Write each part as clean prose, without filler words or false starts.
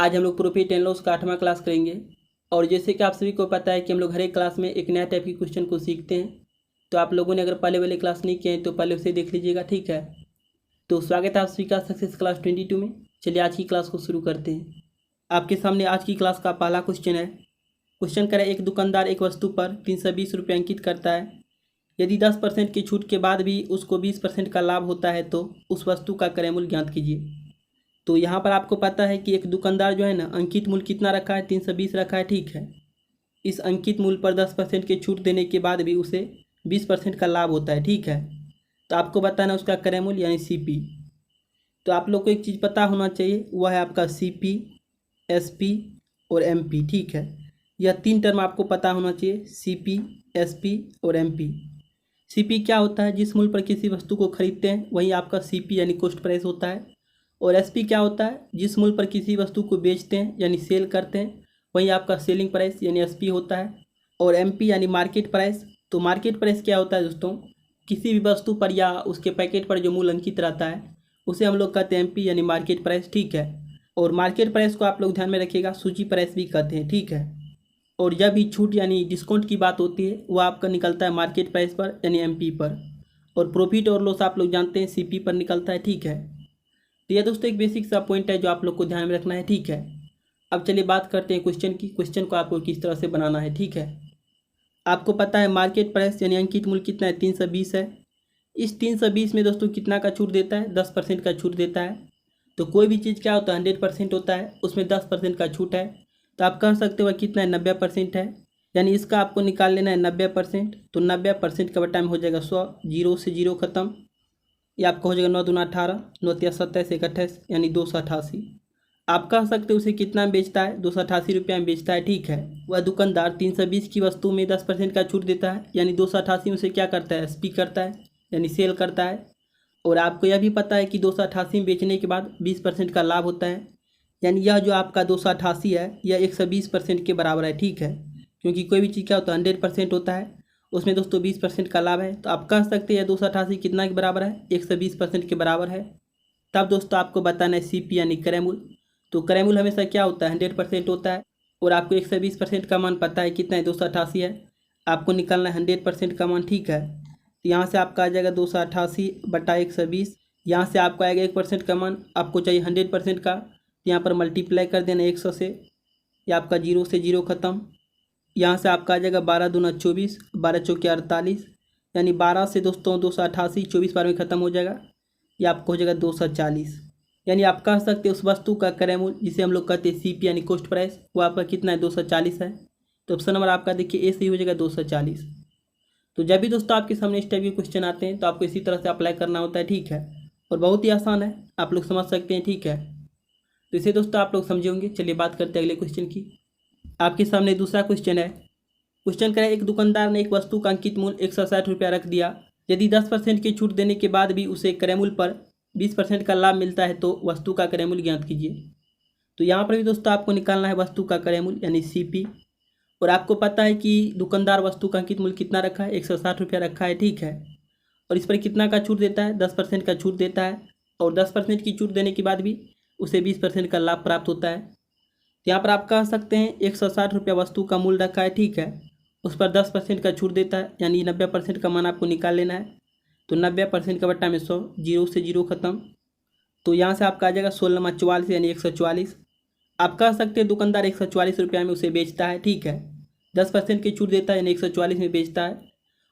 आज हम लोग प्रॉफिट एंड लॉस का 8वां क्लास करेंगे। और जैसे कि आप सभी को पता है कि हम लोग हर एक क्लास में एक नया टाइप की क्वेश्चन को सीखते हैं। तो आप लोगों ने अगर पहले वाले क्लास नहीं किए हैं तो पहले उसे देख लीजिएगा, ठीक है। तो स्वागत है आप सभी का सक्सेस क्लास 22 में। चलिए आज की क्लास को शुरू करते हैं। आपके सामने आज की क्लास का पहला क्वेश्चन है। क्वेश्चन करें, एक दुकानदार एक वस्तु पर 320 रुपये अंकित करता है। यदि 10% की छूट के बाद भी उसको 20% का लाभ होता है तो उस वस्तु का क्रय मूल्य ज्ञात कीजिए। तो यहाँ पर आपको पता है कि एक दुकानदार जो है ना, अंकित मूल्य कितना रखा है, 320 रखा है, ठीक है। इस अंकित मूल्य पर 10% की छूट देने के बाद भी उसे 20% का लाभ होता है, ठीक है। तो आपको बताना उसका क्रय मूल्य यानी सीपी। तो आप लोग को एक चीज़ पता होना चाहिए, वह है आपका सीपी, एसपी और एमपी, ठीक है। यह तीन टर्म आपको पता होना चाहिए, सीपी, एसपी और एमपी। सीपी क्या होता है, जिस मूल्य पर किसी वस्तु को खरीदते हैं वही आपका सीपी यानी कॉस्ट प्राइस होता है। और एसपी क्या होता है, जिस मूल्य पर किसी वस्तु को बेचते हैं यानी सेल करते हैं वही आपका सेलिंग प्राइस यानी एसपी होता है। और एमपी यानी मार्केट प्राइस। तो मार्केट प्राइस क्या होता है दोस्तों, किसी भी वस्तु पर या उसके पैकेट पर जो मूल्य अंकित रहता है उसे हम लोग कहते हैं एमपी यानी मार्केट प्राइस, ठीक है। और मार्केट प्राइस को आप लोग ध्यान में रखिएगा, सूची प्राइस भी कहते हैं, ठीक है। और जब भी छूट यानी डिस्काउंट की बात होती है वह आपका निकलता है मार्केट प्राइस पर यानी एमपी पर। और प्रॉफिट और लॉस आप लोग जानते हैं सीपी पर निकलता है, ठीक है। तो यह दोस्तों एक बेसिक सा पॉइंट है जो आप लोग को ध्यान में रखना है, ठीक है। अब चलिए बात करते हैं क्वेश्चन की। क्वेश्चन को आपको किस तरह से बनाना है, ठीक है। आपको पता है मार्केट प्राइस यानी अंकित मूल्य कितना है, 320 है। इस 320 में दोस्तों कितना का छूट देता है, 10% का छूट देता है। तो कोई भी चीज़ क्या होता है, 100% होता है, उसमें 10% का छूट है। तो आप कह सकते हो कितना है, 90% है। यानी इसका आपको निकाल लेना है 90%। तो 90% का बटा में हो जाएगा 100, जीरो से जीरो खत्म। ये आपका हो जाएगा 9 दूना 18, 9 तिया 27, 1 28 यानी 288। आप कह सकते हो उसे कितना में बेचता है, 288 रुपये में बेचता है, ठीक है। वह दुकानदार 320 की वस्तु में 10% का छूट देता है यानी 288 में से क्या करता है, एसपी करता है यानी सेल करता है। और आपको यह भी पता है कि 288 में बेचने के बाद 20% का लाभ होता है। यानी यह जो आपका 288 है यह 120% के बराबर है, ठीक है। क्योंकि कोई भी चीज़ क्या होता है, 100% होता है, उसमें दोस्तों 20% का लाभ है। तो आप कह सकते हैं 288 कितना के बराबर है, 120% के बराबर है। तब दोस्तों आपको बताना है सीपी यानी क्रय मूल्य। तो क्रय मूल्य हमेशा क्या होता है, 100% होता है। और आपको 120% का मान पता है कितना है, 288 है। आपको निकालना है 100% का मान, ठीक है। तो यहाँ से आपका आ जाएगा 288 बटा 120। यहाँ से आपको आएगा 1% का मान, आपको चाहिए 100% का। तो यहाँ पर मल्टीप्लाई कर देना 100 से, या आपका जीरो से जीरो खत्म। यहाँ से आपका आ जाएगा 12 दूना 24, 12 चौके 48, यानी 12 से दोस्तों 288, 24 बार में ख़त्म हो जाएगा। ये आपको हो जाएगा 240। यानी आप कह सकते हैं उस वस्तु का क्रय मूल्य जिसे हम लोग कहते हैं सीपी यानी कॉस्ट प्राइस, वो आपका कितना है, 240 है। तो ऑप्शन नंबर आपका देखिए ए सही हो जाएगा, 240। तो जब भी दोस्तों आपके सामने इस टाइप के क्वेश्चन आते हैं तो आपको इसी तरह से अप्लाई करना होता है, ठीक है। और बहुत ही आसान है, आप लोग समझ सकते हैं, ठीक है। तो इसे दोस्तों आप लोग समझे होंगे। चलिए बात करते हैं अगले क्वेश्चन की। आपके सामने दूसरा क्वेश्चन है। क्वेश्चन करें, एक दुकानदार ने एक वस्तु का अंकित मूल्य 160 रुपया रख दिया। यदि 10% की छूट देने के बाद भी उसे क्रय मूल्य पर 20% का लाभ मिलता है तो वस्तु का क्रय मूल्य ज्ञात कीजिए। तो यहाँ पर भी दोस्तों आपको निकालना है वस्तु का क्रय मूल्य यानी सीपी। और आपको पता है कि दुकानदार वस्तु का अंकित मूल्य कितना रखा है, 160 रुपया रखा है, ठीक है। और इस पर कितना का छूट देता है, 10% का छूट देता है। और 10% की छूट देने के बाद भी उसे 20% का लाभ प्राप्त होता है। तो यहाँ पर आप कह सकते हैं 160 रुपया वस्तु का मूल्य रखा है, ठीक है। उस पर 10% का छूट देता है यानी 90% का मान आपको निकाल लेना है। तो 90% का बट्टा में 100, जीरो से जीरो खत्म। तो यहाँ से आपका आ जाएगा 16 44 यानी 144। आप कह सकते हैं दुकानदार 144 रुपया में उसे बेचता है, ठीक है। 10% की छूट देता है यानी 144 में बेचता है।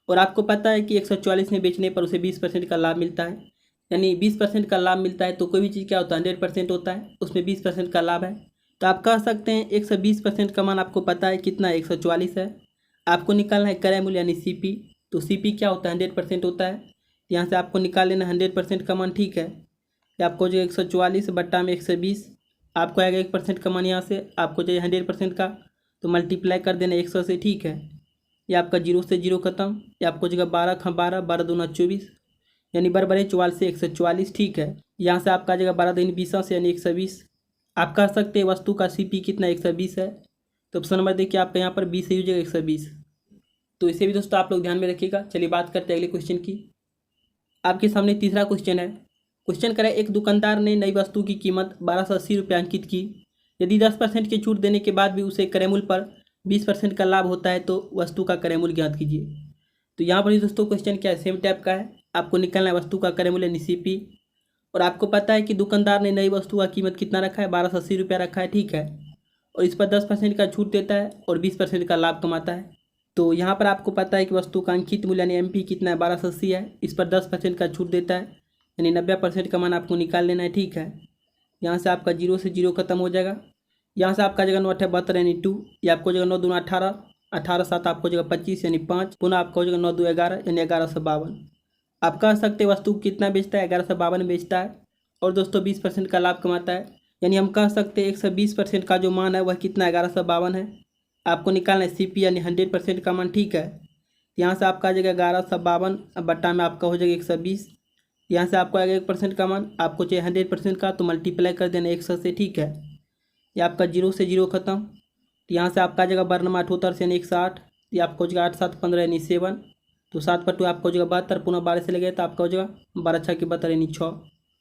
और आपको पता है कि 144 में बेचने पर उसे 20% का लाभ मिलता है। यानी 20% का लाभ मिलता है तो कोई भी चीज़ क्या होता है, 100% होता है, उसमें 20% का लाभ है। तो आप कह सकते हैं 120% का मान आपको पता है कितना है, 144 है। आपको निकालना है क्रय मूल्य यानी सीपी। तो सीपी क्या होता है, 100% होता है। यहाँ से आपको निकाल लेना 100% का मान, ठीक है। ये आपको जो 144 बट्टा में 120, आपको आएगा 1% का मान। यहाँ से आपको चाहिए 100% का, तो मल्टीप्लाई कर देना 100 से, ठीक है। ये आपका जीरो से जीरो खत्म। ये आपको जगह 12 खा 12, 12 दूना 24 यानी बराबर है 44 से 144, ठीक है। यहाँ से आपका जगह 12 दिन 20 से यानी 120। आप कह सकते हैं वस्तु का सीपी कितना, 120 है। तो ऑप्शन नंबर देखिए आपका यहाँ पर 20 ही हो जाएगा, 120। तो इसे भी दोस्तों आप लोग ध्यान में रखिएगा। चलिए बात करते हैं अगले क्वेश्चन की। आपके सामने तीसरा क्वेश्चन है। क्वेश्चन करें, एक दुकानदार ने नई वस्तु की कीमत 1280 रुपये अंकित की। यदि 10% की छूट देने के बाद भी उसे क्रय मूल्य पर 20% का लाभ होता है तो वस्तु का क्रय मूल्य ज्ञात कीजिए। तो यहाँ पर दोस्तों क्वेश्चन क्या है, सेम टाइप का है। आपको निकालना है वस्तु का क्रय मूल्य यानी CP। और आपको पता है कि दुकानदार ने नई वस्तु का कीमत कितना रखा है, 1280 रुपया रखा है, ठीक है। और इस पर 10% का छूट देता है और 20% का लाभ कमाता है। तो यहाँ पर आपको पता है कि वस्तु का अंकित मूल्य यानी MP कितना है, 1280 है। इस पर 10% का छूट देता है यानी 90% का मान आपको निकाल लेना है, ठीक है। यहाँ से आपका 0 से 0 खत्म हो जाएगा। यहाँ से आपका जगह 9 8 72 यानी 2, ये आपको जगह 9 2 18, 18 7 आपको जगह 25 यानी 5, पुनः आपको जगह 9 2 11 यानी 1152। आप कह सकते हैं वस्तु कितना बेचता है, 1152 बेचता है और दोस्तों 20% का लाभ कमाता है। यानी हम कह सकते हैं 120% का जो मान है वह कितना, 1152 है। आपको निकालना है CP यानी 100% का मान, ठीक है। यहाँ से आपका आ जाएगा 1152, अब बट्टा में आपका हो जाएगा 120। यहाँ से आपको आएगा 1% का मान, आपको चाहिए 100% का तो मल्टीप्लाई कर देना 100 से, ठीक है। ये आपका 0 से 0 खत्म। तो यहाँ से आपका आ जाएगा 12 8 उत्तर से यानी 160, ये आपको हो जाएगा 8 7 15 यानी 7, तो 7 पर 2 आपको हो जाएगा 72, पुनः 12 से लगे तो आपका हो जाएगा 12 6 72 यानी 6।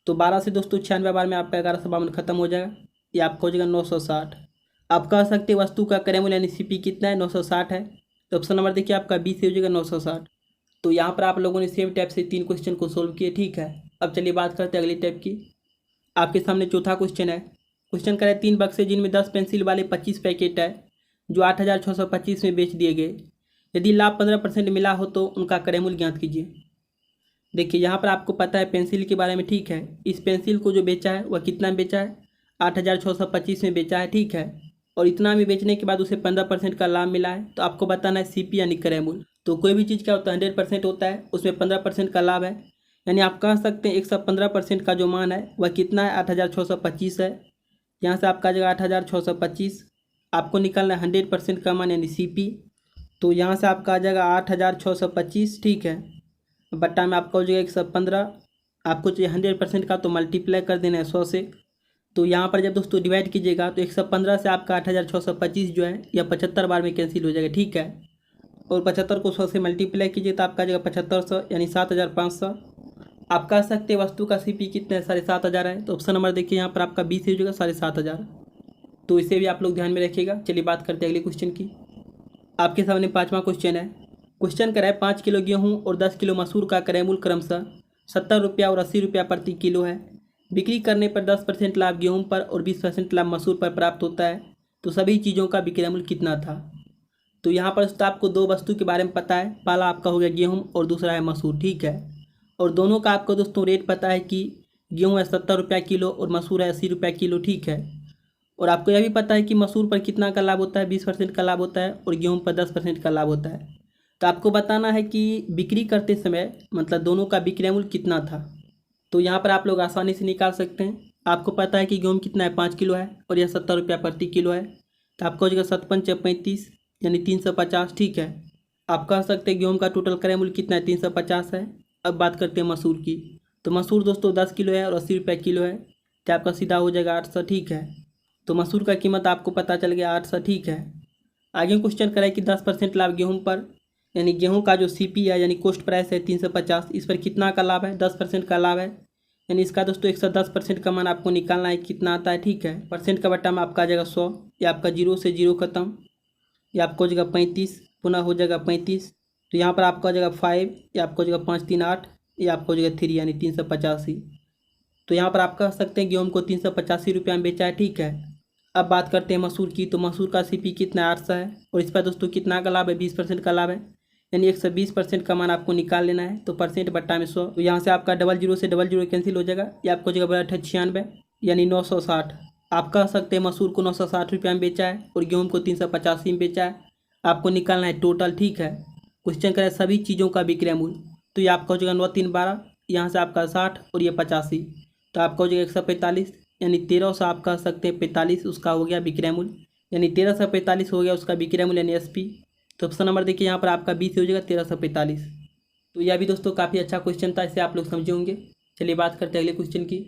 तो 12 से दोस्तों 96 बार में आपका 1152 खत्म हो जाएगा, ये आपका हो जाएगा 960। आप कह सकते हैं वस्तु का क्रय मूल्य यानी CP कितना है, 960 है। तो ऑप्शन नंबर देखिए आपका B से हो जाएगा 960। तो यहाँ पर आप लोगों ने सेम टाइप से 3 क्वेश्चन को सोल्व किए, ठीक है। अब चलिए बात करते हैं अगली टाइप की। आपके सामने चौथा क्वेश्चन है। क्वेश्चन करें 3 बक्से जिनमें 10 पेंसिल वाले 25 पैकेट है जो 8625 में बेच दिए गए। यदि लाभ 15% मिला हो तो उनका क्रय मूल्य ज्ञात कीजिए। देखिए यहाँ पर आपको पता है पेंसिल के बारे में, ठीक है। इस पेंसिल को जो बेचा है वह कितना में बेचा है, 8625 में बेचा है, ठीक है। और इतना में बेचने के बाद उसे 15% का लाभ मिला है। तो आपको बताना है CP यानी क्रय मूल्य। तो कोई भी चीज़ क्या होता है, 100% होता है, उसमें 15% का लाभ है। यानी आप कह सकते हैं 115% का जो मान है वह कितना है, 8625 है। यहाँ से आपका जगह 8625, आपको निकालना है 100% का मान यानी CP। तो यहाँ से आपका आ जाएगा 8625, ठीक है। बट्टा में आपका हो जाएगा 115, आपको चाहिए 100% का तो मल्टीप्लाई कर देना है 100 से। तो यहाँ पर जब दोस्तों डिवाइड कीजिएगा तो 115 से आपका 8625 जो है यह 75 बार में कैंसिल हो जाएगा, ठीक है। और 75 को 100 से मल्टीप्लाई कीजिए तो आपका आ जाएगा 7500 यानी 7500। आप कह सकते हैं वस्तु का CP कितना है, 7500 है। तो ऑप्शन नंबर देखिए यहाँ पर आपका B से हो जाएगा 7500। तो इसे भी आप लोग ध्यान में रखिएगा। चलिए बात करते हैं अगले क्वेश्चन की। आपके सामने 5वां क्वेश्चन है। क्वेश्चन करा है 5 किलो गेहूँ और 10 किलो मसूर का क्रय मूल्य क्रमशः 70 रुपया और 80 रुपया प्रति किलो है। बिक्री करने पर 10% लाभ गेहूं पर और 20% लाभ मसूर पर प्राप्त होता है। तो सभी चीज़ों का विक्रय मूल्य कितना था। तो यहाँ पर दोस्तों आपको 2 वस्तु के बारे में पता है। पहला आपका हो गया गेहूं और दूसरा है मसूर, ठीक है। और दोनों का आपको दोस्तों रेट पता है कि गेहूँ है 70 रुपया किलो और मसूर है 80 रुपया किलो, ठीक है। और आपको यह भी पता है कि मसूर पर कितना का लाभ होता है, 20% का लाभ होता है और गेहूँ पर 10% का लाभ होता है। तो आपको बताना है कि बिक्री करते समय मतलब दोनों का विक्रय मूल्य कितना था। तो यहाँ पर आप लोग आसानी से निकाल सकते हैं। आपको पता है कि गेहूँ कितना है, 5 किलो है और यह 70 रुपया प्रति किलो है। तो आपका हो जाएगा 57 35 यानी 350, ठीक है। आप कह सकते हैं गेहूँ का टोटल क्रय मूल्य कितना है, 350 है। अब बात करते हैं मसूर की। तो मसूर दोस्तों 10 किलो है और 80 रुपया किलो है। तो आपका सीधा हो जाएगा 800, ठीक है। तो मसूर का कीमत आपको पता चल गया 800, ठीक है। आगे क्वेश्चन करें कि 10% लाभ गेहूँ पर, यानी गेहूं का जो CP है यानी कॉस्ट प्राइस है 350, इस पर कितना का लाभ है, 10% का लाभ है। यानी इसका दोस्तों 110% का मान आपको निकालना है, कितना आता है, ठीक है। परसेंट का बट्टा में आपका आ जाएगा 100, ये आपका 0 से 0 खत्म, ये आपको हो जाएगा 35, पुनः हो जाएगा 35। तो यहाँ पर आपका हो जाएगा 5, ये आपको हो जाएगा 5 3 8, ये आपको हो जाएगा 3 यानी 385। तो यहाँ पर आप कह सकते हैं गेहूँ को 385 रुपया में बेचा है, ठीक है। अब बात करते हैं मसूर की। तो मसूर का CP कितना है, 800 है। और इस पर दोस्तों कितना का लाभ है, 20% का लाभ है। यानी 120% का मान आपको निकाल लेना है। तो परसेंट बट्टा में 100, तो यहाँ से आपका 00 से 00 कैंसिल हो जाएगा। ये आपको जगह बड़ा 96 यानी 960। आप कह सकते हैं मसूर को 960 रुपया में बेचा है और गेहूँ को 385 में बेचा है। आपको निकालना है टोटल, ठीक है। क्वेश्चन करें सभी चीज़ों का विक्रय मूल्य। तो ये आपका हो जाएगा 9 3 12, यहाँ से आपका 60 और ये 85। तो आपका हो जाएगा 145 यानी 1300 आप कह सकते हैं 45 उसका हो गया विक्रय मूल्य, यानी 1345 हो गया उसका विक्रय मूल्य यानी SP। तो ऑप्शन नंबर देखिए यहाँ पर आपका B से हो जाएगा 1345। तो यह भी दोस्तों काफ़ी अच्छा क्वेश्चन था, इसे आप लोग समझे होंगे। चलिए बात करते हैं अगले क्वेश्चन की।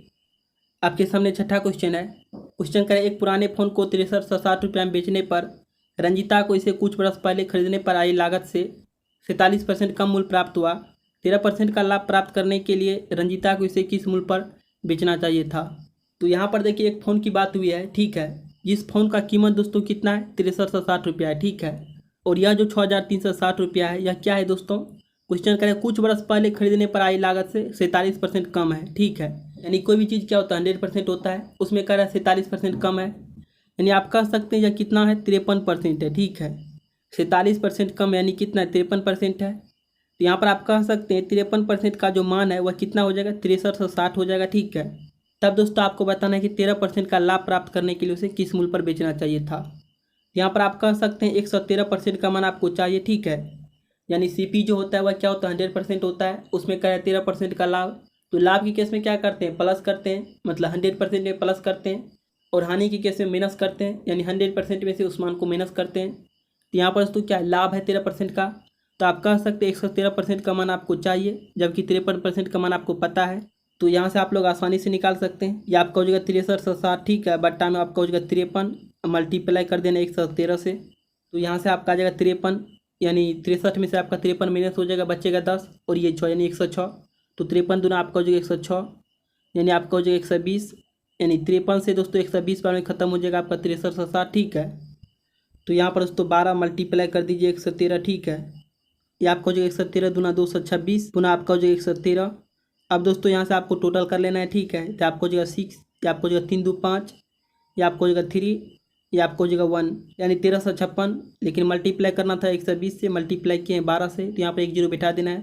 आपके सामने छठा क्वेश्चन है। क्वेश्चन करें एक पुराने फ़ोन को 6360 रुपया में बेचने पर रंजिता को इसे कुछ वर्ष पहले खरीदने पर आई लागत से 47% कम मूल्य प्राप्त हुआ। 13% का लाभ प्राप्त करने के लिए रंजिता को इसे किस मूल्य पर बेचना चाहिए था। तो यहाँ पर देखिए एक फ़ोन की बात हुई है, ठीक है। जिस फ़ोन का कीमत दोस्तों कितना है 6360 है, ठीक है। और यह जो 6360 है यह क्या है दोस्तों, क्वेश्चन करें कुछ वर्ष पहले खरीदने पर आई लागत से 47% कम है, ठीक है। यानी कोई भी चीज़ क्या होता है 100% होता है, उसमें कह रहा है 47% कम है, यानी आप कह सकते हैं यह कितना है 53% है, ठीक है। 47% कम यानी कितना है 53% है। तो यहाँ पर आप कह सकते हैं 53% का जो मान है वह कितना हो जाएगा 6360 हो जाएगा, ठीक है। तब दोस्तों आपको बताना है कि 13% का लाभ प्राप्त करने के लिए उसे किस मूल्य पर बेचना चाहिए था। यहाँ पर आप कह सकते हैं 113% का मान आपको चाहिए, ठीक है। यानी सीपी जो होता है वह क्या होता है 100% होता है, उसमें क्या है 13% का लाभ। तो लाभ के केस में क्या करते हैं प्लस करते हैं, मतलब 100% में प्लस करते हैं, और हानि के केस में माइनस करते हैं, यानी 100% में से उस मान को माइनस करते हैं। तो यहाँ पर दोस्तों क्या लाभ है 13% का, तो आप कह सकते हैं 113% का मान आपको चाहिए, जबकि 53% का मान आपको पता है। तो यहाँ से आप लोग आसानी से निकाल सकते हैं। या आपका हो जाएगा 6360, ठीक है, बट्टा में आपका हो जाएगा 53, मल्टीप्लाई कर देना 113 से। तो यहाँ से आपका आ जाएगा 53, यानी 63 में से आपका 53 माइनस हो जाएगा, बचेगा 10 और ये 6 यानी 106। तो 53 दूना आपका हो जाएगा 106, यानी आपका हो जाएगा 120, यानी 53 से दोस्तों 120 बार में खत्म हो जाएगा आपका 6360, ठीक है। तो यहाँ पर दोस्तों 12 मल्टीप्लाई कर दीजिए 113, ठीक है। ये आपका हो जाएगा 113 दूना 226, पुनः आपका हो जाएगा 113। अब दोस्तों यहाँ से आपको टोटल कर लेना है, ठीक है। तो आपको हो जाएगा 6, या आपको हो जाएगा 3 2 5, या आपको हो जाएगा 3, या आपको हो जाएगा 1, यानी 1356। लेकिन मल्टीप्लाई करना था 120 से, मल्टीप्लाई किए हैं 12 से, तो यहाँ पर एक जीरो बैठा देना है।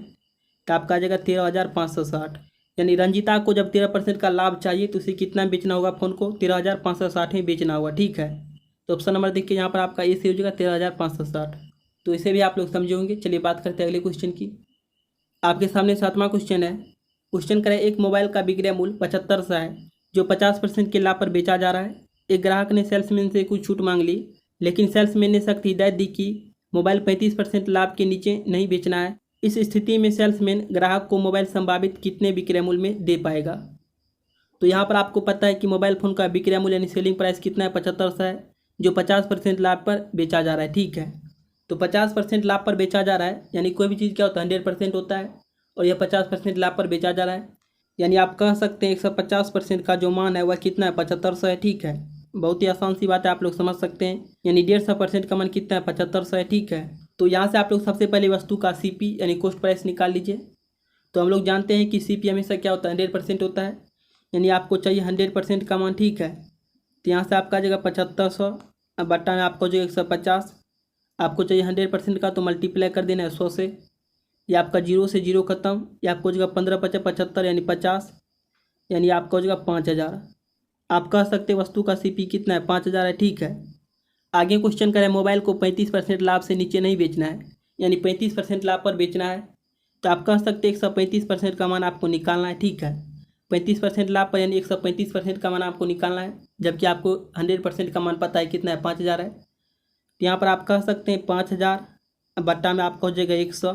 तो आपका आ जाएगा 13,560। यानी रंजिता को जब 13% का लाभ चाहिए तो उसे कितना बेचना होगा फ़ोन को 13,560 में बेचना होगा, ठीक है। तो ऑप्शन नंबर देखिए यहाँ पर आपका ए से हो जाएगा 13,560। तो इसे भी आप लोग समझे होंगे। चलिए बात करते हैं अगले क्वेश्चन की। आपके सामने 7वां क्वेश्चन है। क्वेश्चन करें एक मोबाइल का विक्रय मूल्य 75 है जो 50% के लाभ पर बेचा जा रहा है। एक ग्राहक ने सेल्समैन से कुछ छूट मांग ली, लेकिन सेल्समैन ने सख्त हिदायत दी कि मोबाइल 35% लाभ के नीचे नहीं बेचना है। इस स्थिति में सेल्समैन ग्राहक को मोबाइल संभावित कितने विक्रय मूल्य में दे पाएगा। तो यहाँ पर आपको पता है कि मोबाइल फ़ोन का विक्रय मूल्य यानी सेलिंग प्राइस कितना है 75 है, जो 50% लाभ पर बेचा जा रहा है, ठीक है। तो 50% लाभ पर बेचा जा रहा है, यानी कोई भी चीज़ क्या होता है 100% होता है, और यह 50% लाभ पर बेचा जा रहा है। यानी आप कह सकते हैं 150% का जो मान है वह कितना है 7500 है, ठीक है। बहुत ही आसान सी बात है, आप लोग समझ सकते हैं। यानी 150% का मान कितना है 7500 है, ठीक है। तो यहाँ से आप लोग सबसे पहले वस्तु का सीपी यानी कॉस्ट प्राइस निकाल लीजिए। तो हम लोग जानते हैं कि सीपी हमेशा क्या होता है 100% होता है, यानी आपको चाहिए 100% का मान, ठीक है। तो यहाँ से आपका आ जाएगा 7500, अब बट्टा में आपको हो जाएगा 150। आपको चाहिए 100% का, तो मल्टीप्लाई कर देना है 100 से। या आपका 0 से 0 खत्म, या आपको हो जाएगा 15 × 75 यानी 50, यानी आपका हो जाएगा 5000। आप कह सकते हैं वस्तु का सीपी कितना है 5000 है, ठीक है। आगे क्वेश्चन करें मोबाइल को 35% लाभ से नीचे नहीं बेचना है, यानी 35% लाभ पर बेचना है। तो आप कह सकते हैं 135% का मान आपको निकालना है, ठीक है। 35% लाभ पर यानी 135% का मान आपको निकालना है, जबकि आपको 100% का मान पता है कितना है 5000 है। तो यहाँ पर आप कह सकते हैं 5000 बट्टा में आपका हो जाएगा 100,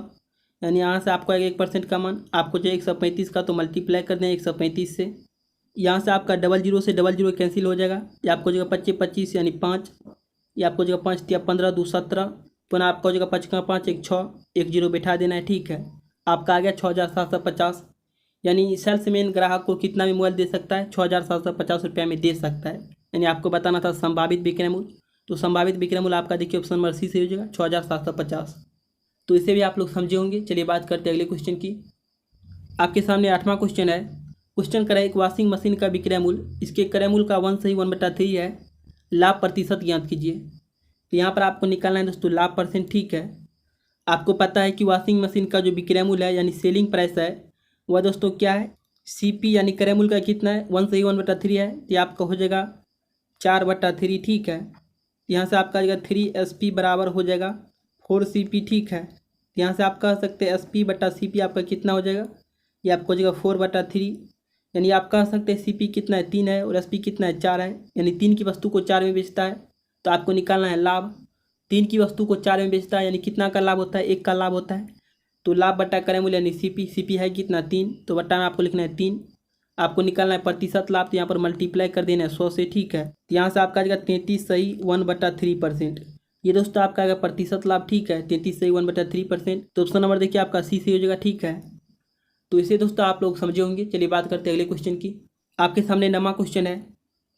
यानी यहाँ से आपको आएगा 1% का मान, आपको जो 135 का, तो मल्टीप्लाई कर दें 135 से। यहाँ से आपका 00 से 00 कैंसिल हो जाएगा, या आपको हो जाएगा 25 25 यानी 5, या आपको हो जाएगा 5 या 15 2 17, पुनः आपका हो जाएगा 5 का 5 1 6, एक जीरो बैठा देना है, ठीक है। आपका आ गया 6750। यानी सेल्समैन ग्राहक को कितना में मोबाइल दे सकता है 6750 रुपये में दे सकता है। यानी आपको बताना था संभावित विक्रय मूल्य, तो संभावित विक्रय मूल्य आपका देखिए ऑप्शन नंबर सी से हो जाएगा 6750। तो इसे भी आप लोग समझे होंगे। चलिए बात करते हैं अगले क्वेश्चन की। आपके सामने 8वां क्वेश्चन है। क्वेश्चन करें एक वॉशिंग मशीन का विक्रय मूल्य, इसके क्रय मूल्य का 1 से 1/3 है, लाभ प्रतिशत ज्ञात कीजिए। तो यहाँ पर आपको निकालना है दोस्तों लाभ परसेंट, ठीक है। आपको पता है कि वॉशिंग मशीन का जो विक्रय मूल्य है यानी सेलिंग प्राइस है वह दोस्तों क्या है सीपी, यानी क्रय मूल्य का कितना है 1 से 1/3 है, तो आपका हो जाएगा 4/3, ठीक है। यहाँ से आपका जाएगा 3SP बराबर हो जाएगा 4CP, ठीक है। यहाँ से आप कह सकते हैं SP/CP आपका कितना हो जाएगा, ये आपको हो जाएगा 4/3, यानी आप कह सकते हैं CP कितना है 3 है और SP कितना है 4 है, यानी 3 की वस्तु को 4 में बेचता है, तो आपको निकालना है लाभ। 3 की वस्तु को 4 में बेचता है यानी कितना का लाभ होता है 1 का लाभ होता है, तो लाभ बट्टा क्रय मूल्य यानी CP है कितना 3, तो बट्टा में आपको लिखना है 3। आपको निकालना है प्रतिशत लाभ, तो यहाँ पर मल्टीप्लाई कर देना है 100 से, ठीक है। तो यहाँ से आपका आ जाएगा 33 सही 1/3%। ये दोस्तों आपका आएगा प्रतिशत लाभ, ठीक है 33 सही 1/3%। तो ऑप्शन नंबर देखिए आपका सी से हो जाएगा, ठीक है। तो इसे दोस्तों आप लोग समझे होंगे। चलिए बात करते हैं अगले क्वेश्चन की। आपके सामने 9वां क्वेश्चन है।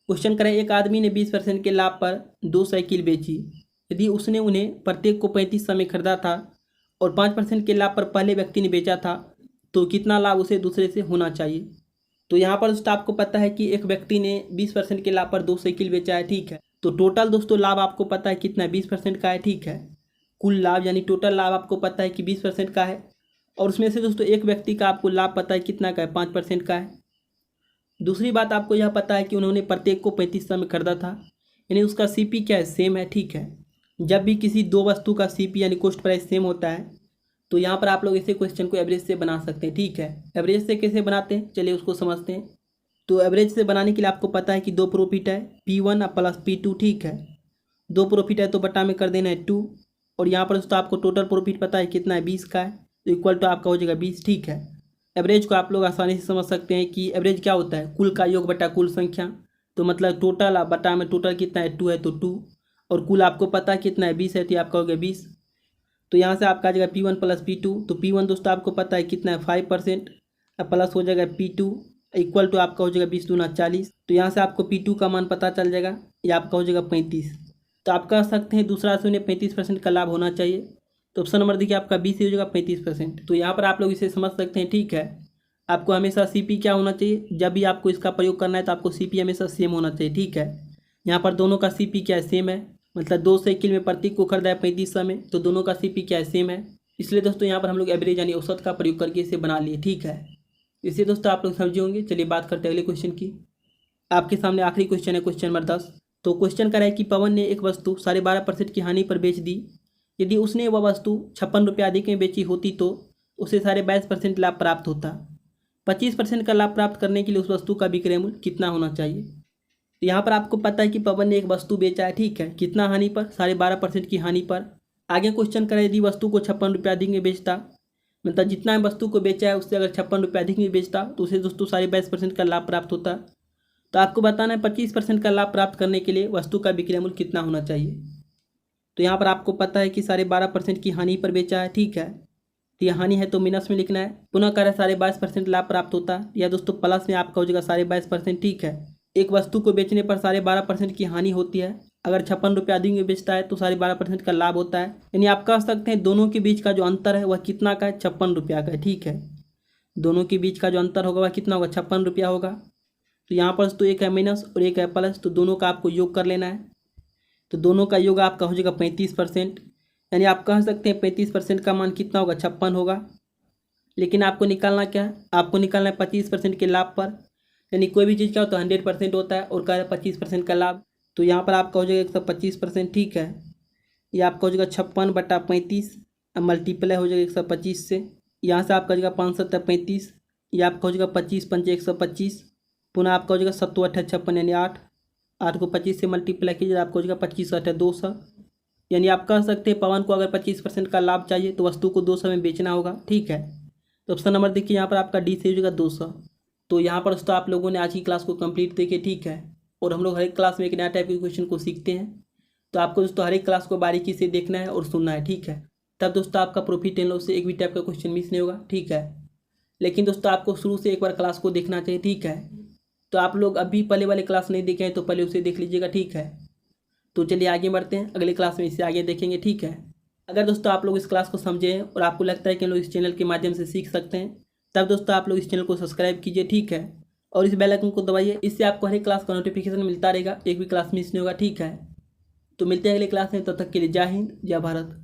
क्वेश्चन करें, एक आदमी ने 20% के लाभ पर 2 साइकिल बेची। यदि उसने उन्हें प्रत्येक को 3500 में खरीदा था और 5% के लाभ पर पहले व्यक्ति ने बेचा था, तो कितना लाभ उसे दूसरे से होना चाहिए। तो यहाँ पर दोस्तों आपको पता है कि एक व्यक्ति ने 20% के लाभ पर 2 साइकिल बेचा है, ठीक है। तो टोटल दोस्तों लाभ आपको पता है कितना, 20% का है, ठीक है। कुल लाभ यानी टोटल लाभ आपको पता है कि 20% का है, और उसमें से दोस्तों एक व्यक्ति का आपको लाभ पता है कितना का है, 5% का है। दूसरी बात आपको यह पता है कि उन्होंने प्रत्येक को 3500 में खरीदा था, यानी उसका सीपी क्या है, सेम है, ठीक है। जब भी किसी दो वस्तु का सीपी यानी कॉस्ट प्राइस सेम होता है तो यहाँ पर आप लोग इसे क्वेश्चन को एवरेज से बना सकते हैं, ठीक है। एवरेज से कैसे बनाते हैं, चलिए उसको समझते हैं। तो एवरेज से बनाने के लिए आपको पता है कि 2 प्रॉफिट है, P1 प्लस P2, ठीक है। 2 प्रॉफिट है तो बटा में कर देना है 2, और यहाँ पर दोस्तों आपको टोटल प्रॉफिट पता है कितना है, 20 का है, तो इक्वल टू आपका हो जाएगा 20, ठीक है। एवरेज को आप लोग आसानी से समझ सकते हैं कि एवरेज क्या होता है, कुल का योग बटा कुल संख्या। तो मतलब टोटल बटा में टोटल कितना है, 2 है तो 2, और कुल आपको पता है कितना है, 20 है, तो आपका हो गया 20। तो यहाँ से आपका आ जाएगा P1 प्लस P2। तो P1 दोस्तों आपको पता है कितना है, 5%, प्लस हो जाएगा P2 इक्वल टू आपका हो जाएगा 20 दूना 40। तो यहाँ से आपको P2 का मान पता चल जाएगा, ये आपका हो जाएगा 35। तो आप कह सकते हैं दूसरा से उन्हें 35% का लाभ होना चाहिए। तो ऑप्शन नंबर देखिए आपका 20 हो जाएगा 35%। तो यहाँ पर आप लोग इसे समझ सकते हैं, ठीक है। आपको हमेशा CP क्या होना चाहिए, जब भी आपको इसका प्रयोग करना है तो आपको CP हमेशा सेम होना चाहिए, ठीक है। यहाँ पर दोनों का CP क्या है, सेम है। मतलब 2 साइकिल में प्रत्येक को खरीदा है 3500 में, तो दोनों का CP क्या है, सेम है। इसलिए दोस्तों यहाँ पर हम लोग एवरेज यानी औसत का प्रयोग करके इसे बना लिए, ठीक है। इसे दोस्तों आप लोग समझे होंगे। चलिए बात करते हैं अगले क्वेश्चन की। आपके सामने आखिरी क्वेश्चन है, क्वेश्चन नंबर 10। तो क्वेश्चन कर रहा है कि पवन ने एक वस्तु 12.5% की हानि पर बेच दी। यदि उसने वह वस्तु 56 रुपये अधिक में बेची होती तो उसे 22.5% लाभ प्राप्त होता। 25% का लाभ प्राप्त करने के लिए उस वस्तु का विक्रय मूल्य कितना होना चाहिए। तो यहाँ पर आपको पता है कि पवन ने एक वस्तु बेचा है, ठीक है। कितना हानि पर, 12.5% की हानि पर। आगे क्वेश्चन करें, यदि वस्तु को 56 रुपये अधिक में बेचता, मतलब जितना वस्तु को बेचा है उससे अगर 56 रुपये अधिक में बेचता तो उसे दोस्तों 22.5% का लाभ प्राप्त होता। तो आपको बताना है 25% का लाभ प्राप्त करने के लिए वस्तु का विक्रय मूल्य कितना होना चाहिए। तो यहाँ पर आपको पता है कि 12.5% की हानि पर बेचा है, ठीक है। तो यह हानि है तो माइनस में लिखना है। पुनः करें 22.5% लाभ प्राप्त होता है, या दोस्तों प्लस में आपका हो जाएगा 22.5%, ठीक है। एक वस्तु को बेचने पर 12.5% की हानि होती है, अगर 56 रुपये अधिक में बेचता है तो 12.5% का लाभ होता है। यानी आप कह सकते हैं दोनों के बीच का जो अंतर है वह कितना का है, 56 रुपया का है, ठीक है। दोनों के बीच का जो अंतर होगा वह कितना होगा, 56 रुपया होगा। तो यहाँ पर तो एक है माइनस और एक है प्लस, तो दोनों का आपको योग कर लेना है। तो दोनों का योग आपका हो जाएगा 35%, यानी आप कह सकते हैं 35% का मान कितना होगा, 56 होगा। लेकिन आपको निकालना क्या है, आपको निकालना है 25% के लाभ पर, यानी कोई भी चीज़ का हो तो 100% होता है, और कह रहा है 25% का लाभ। तो यहाँ पर आपका हो जाएगा 125%, ठीक है। ये आपका हो जाएगा 56/35, अब मल्टीप्लाई हो जाएगा 125 से। यहाँ से आपका हो जाएगा 5×7=35, ये आपका हो जाएगा 25×5=125। पुनः आपका हो जाएगा 7×8=56, यानी 8 को 25 से मल्टीप्लाई कीजिए, आपका हो जाएगा 25×8=200। यानी आप कह सकते हैं पवन को अगर 25% का लाभ चाहिए तो वस्तु को 200 में बेचना होगा, ठीक है। तो ऑप्शन नंबर देखिए यहाँ पर आपका डी से हो जाएगा 200। तो यहाँ पर दोस्तों आप लोगों ने आज की क्लास को कंप्लीट देखे, ठीक है। और हम लोग हर एक क्लास में एक नया टाइप के क्वेश्चन को सीखते हैं, तो आपको दोस्तों हर एक क्लास को बारीकी से देखना है और सुनना है, ठीक है। तब दोस्तों आपका प्रॉफिट एंड लॉस से एक भी टाइप का क्वेश्चन मिस नहीं होगा, ठीक है। लेकिन दोस्तों आपको शुरू से एक बार क्लास को देखना चाहिए, ठीक है। तो आप लोग अभी पहले वाले क्लास नहीं देखे हैं तो पहले उसे देख लीजिएगा, ठीक है। तो चलिए आगे बढ़ते हैं, अगले क्लास में इससे आगे देखेंगे, ठीक है। अगर दोस्तों आप लोग इस क्लास को समझे हैं और आपको लगता है कि हम लोग इस चैनल के माध्यम से सीख सकते हैं, तब दोस्तों आप लोग इस चैनल को सब्सक्राइब कीजिए, ठीक है। और इस बेल आइकन को दबाइए, इससे आपको हर एक क्लास का नोटिफिकेशन मिलता रहेगा, एक भी क्लास मिस नहीं होगा, ठीक है। तो मिलते हैं अगले क्लास में, तब तक के लिए जय हिंद, जय भारत।